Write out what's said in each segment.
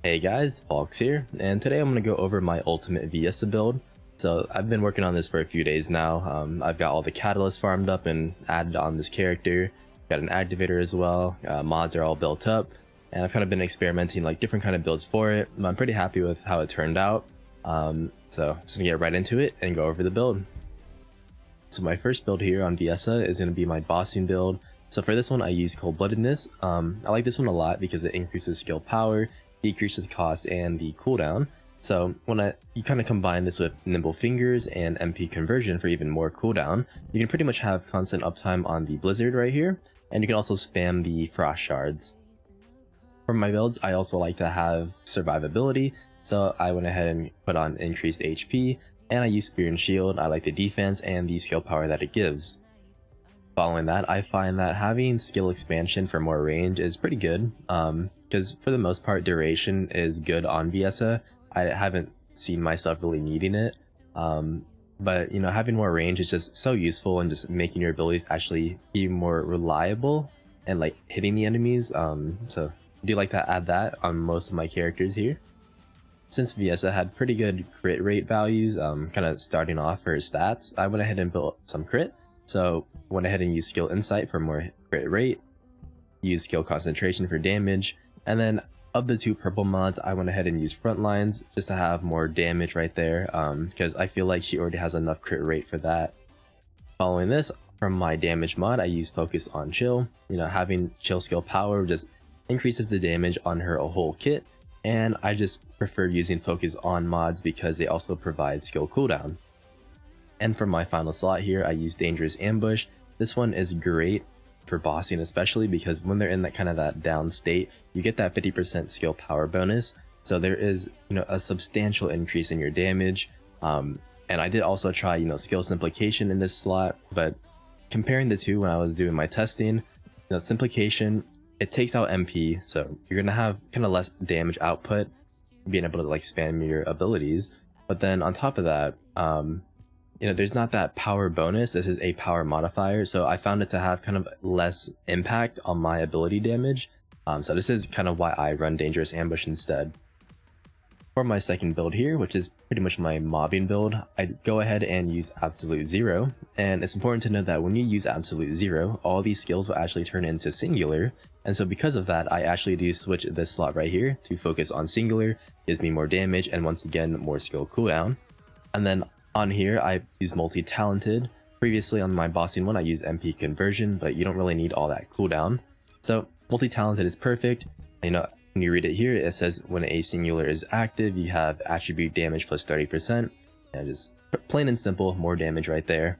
Hey guys, Vahlkx here, and today I'm going to go over my ultimate Viessa build. So I've been working on this for a few days now. I've got all the catalysts farmed up and added on this character. Got an activator as well. Mods are all built up, and I've kind of been experimenting like different kind of builds for it. I'm pretty happy with how it turned out. So just gonna get right into it and go over the build. So my first build here on Viessa is going to be my bossing build. So for this one I use Cold-Bloodedness. I like this one a lot because it increases skill power, decreases cost, and the cooldown. So when you kind of combine this with Nimble Fingers and MP conversion for even more cooldown, you can pretty much have constant uptime on the Blizzard right here, and you can also spam the Frost Shards. For my builds, I also like to have survivability, so I went ahead and put on increased HP, and I use Spear and Shield. I like the defense and the skill power that it gives. Following that, I find that having skill expansion for more range is pretty good, because for the most part duration is good on Viessa. I haven't seen myself really needing it, but you know, having more range is just so useful and just making your abilities actually be more reliable and like hitting the enemies. So I do like to add that on most of my characters here. Since Viessa had pretty good crit rate values, kind of starting off her stats, I went ahead and built some crit. So went ahead and used skill insight for more crit rate, used skill concentration for damage, and then of the two purple mods, I went ahead and used frontlines just to have more damage right there, because I feel like she already has enough crit rate for that. Following this, from my damage mod, I used focus on chill. You know, having chill skill power just increases the damage on her whole kit, and I just prefer using focus on mods because they also provide skill cooldown. And for my final slot here, I use Dangerous Ambush. This one is great for bossing, especially because when they're in that kind of that down state, you get that 50% skill power bonus. So there is, you know, a substantial increase in your damage. And I did also try, you know, skill simplification in this slot, but comparing the two when I was doing my testing, you know, simplification, it takes out MP, so you're gonna have kind of less damage output, being able to like spam your abilities. But then on top of that, you know, there's not that power bonus. This is a power modifier, so I found it to have kind of less impact on my ability damage. So this is kind of why I run Dangerous Ambush instead. For my second build here, which is pretty much my mobbing build, I'd go ahead and use Absolute Zero. And it's important to know that when you use Absolute Zero, all these skills will actually turn into Singular. And so because of that, I actually do switch this slot right here to focus on Singular, gives me more damage and once again more skill cooldown. And then on here, I use Multi-Talented. Previously on my bossing one, I used MP conversion, but you don't really need all that cooldown. So Multi-Talented is perfect. You know, when you read it here, it says when a singular is active, you have attribute damage plus 30%. And just plain and simple, more damage right there.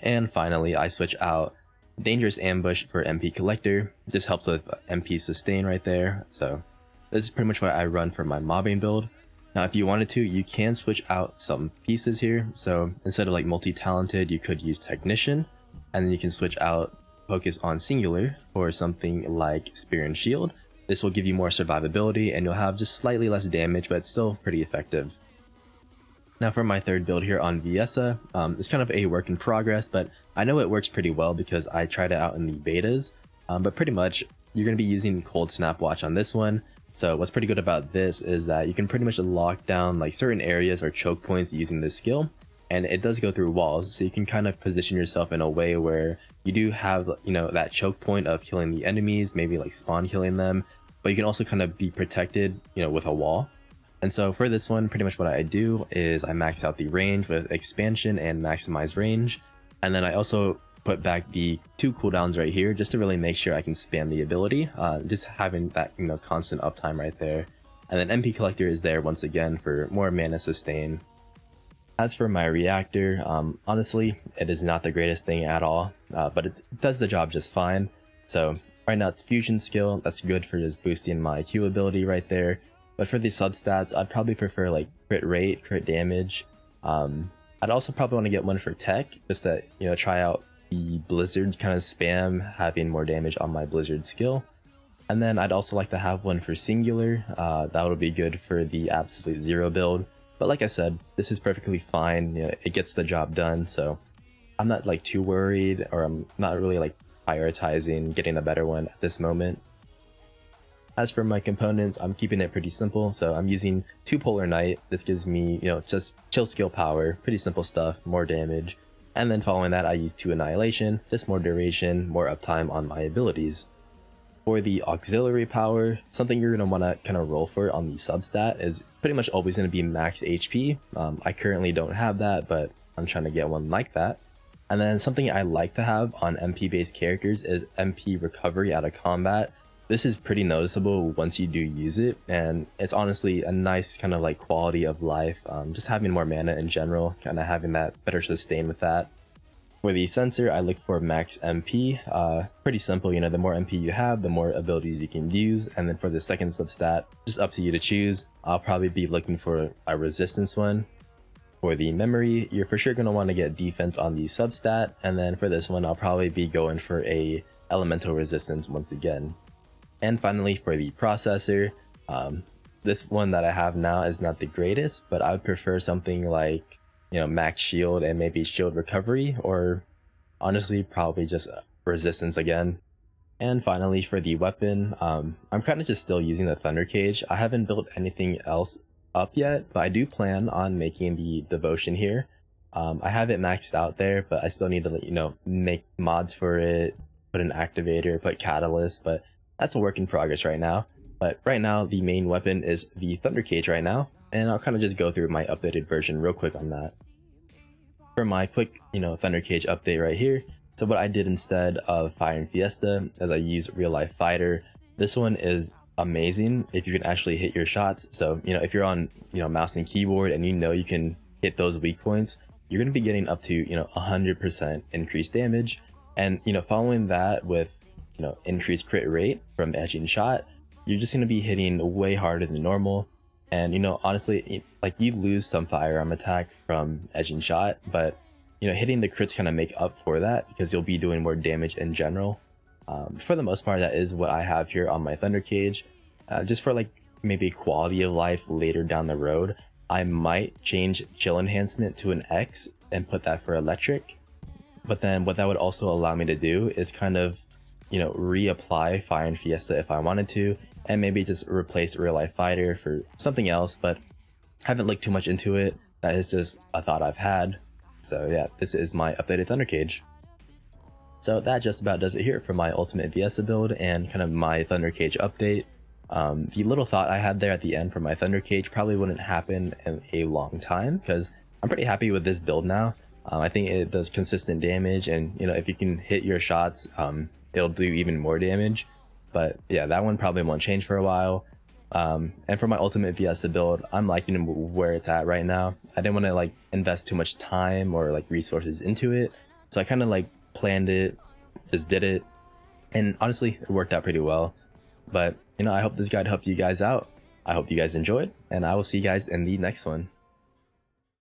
And finally, I switch out Dangerous Ambush for MP Collector. Just helps with MP sustain right there. So this is pretty much what I run for my mobbing build. Now, if you wanted to, you can switch out some pieces here. So instead of like Multi-Talented, you could use Technician, and then you can switch out Focus on Singular for something like Spear and Shield. This will give you more survivability, and you'll have just slightly less damage, but it's still pretty effective. Now for my third build here on Viessa, it's kind of a work in progress, but I know it works pretty well because I tried it out in the betas. But pretty much, you're going to be using Cold Snap Watch on this one. So what's pretty good about this is that you can pretty much lock down like certain areas or choke points using this skill, and it does go through walls, so you can kind of position yourself in a way where you do have, you know, that choke point of killing the enemies, maybe like spawn killing them, but you can also kind of be protected, you know, with a wall. And so for this one, pretty much what I do is I max out the range with expansion and maximize range, and then I also put back the two cooldowns right here just to really make sure I can spam the ability, just having that, you know, constant uptime right there. And then MP Collector is there once again for more mana sustain. As for my Reactor, honestly, it is not the greatest thing at all, but it does the job just fine. So right now it's Fusion skill, that's good for just boosting my Q ability right there. But for the substats, I'd probably prefer like crit rate, crit damage. I'd also probably want to get one for tech, just to, you know, try out the Blizzard kind of spam, having more damage on my Blizzard skill. And then I'd also like to have one for Singular. That would be good for the Absolute Zero build. But like I said, this is perfectly fine. You know, it gets the job done, so I'm not like too worried, or I'm not really like prioritizing getting a better one at this moment. As for my components, I'm keeping it pretty simple, so I'm using 2 Polar Knight. This gives me, just chill skill power, pretty simple stuff, more damage. And then following that, I use 2 Annihilation, just more duration, more uptime on my abilities. For the auxiliary power, something you're going to want to kind of roll for on the substat is pretty much always going to be max HP. I currently don't have that, but I'm trying to get one like that. And then something I like to have on MP based characters is MP recovery out of combat. This is pretty noticeable once you do use it, and it's honestly a nice kind of like quality of life, just having more mana in general, kind of having that better sustain with that. For the sensor, I look for max MP, pretty simple, the more MP you have, the more abilities you can use. And then for the second substat, just up to you to choose. I'll probably be looking for a resistance one. For the memory, you're for sure going to want to get defense on the substat, and then for this one, I'll probably be going for a elemental resistance once again. And finally, for the processor, this one that I have now is not the greatest, but I would prefer something like, max shield and maybe shield recovery, or honestly, probably just resistance again. And finally, for the weapon, I'm kind of just still using the Thunder Cage. I haven't built anything else up yet, but I do plan on making the devotion here. I have it maxed out there, but I still need to, make mods for it, put an activator, put catalyst, but that's a work in progress right now. But right now, the main weapon is the Thunder Cage right now, and I'll kind of just go through my updated version real quick on that. For my quick, Thunder Cage update right here, so what I did instead of Fire and Fiesta is I use Real Life Fighter. This one is amazing if you can actually hit your shots. So, if you're on, mouse and keyboard and you can hit those weak points, you're going to be getting up to, 100% increased damage. And, following that with, increased crit rate from edging shot, you're just going to be hitting way harder than normal. And, honestly, like you lose some firearm attack from edging shot, but, hitting the crits kind of make up for that because you'll be doing more damage in general. For the most part, that is what I have here on my Thunder Cage. Just for like maybe quality of life later down the road, I might change chill enhancement to an X and put that for electric. But then what that would also allow me to do is kind of, reapply Fire and Fiesta if I wanted to, and maybe just replace Real Life Fighter for something else, but haven't looked too much into it. That is just a thought I've had. So yeah, this is my updated Thunder Cage. So that just about does it here for my ultimate Viessa build and kind of my Thunder Cage update. The little thought I had there at the end for my Thunder Cage probably wouldn't happen in a long time because I'm pretty happy with this build now. I think it does consistent damage, and if you can hit your shots, it'll do even more damage. But yeah, that one probably won't change for a while. And for my ultimate Viessa build, I'm liking where it's at right now. I didn't want to like invest too much time or like resources into it, so I kind of like planned it, just did it, and honestly it worked out pretty well. But I hope this guide helped you guys out. I hope you guys enjoyed, and I will see you guys in the next one.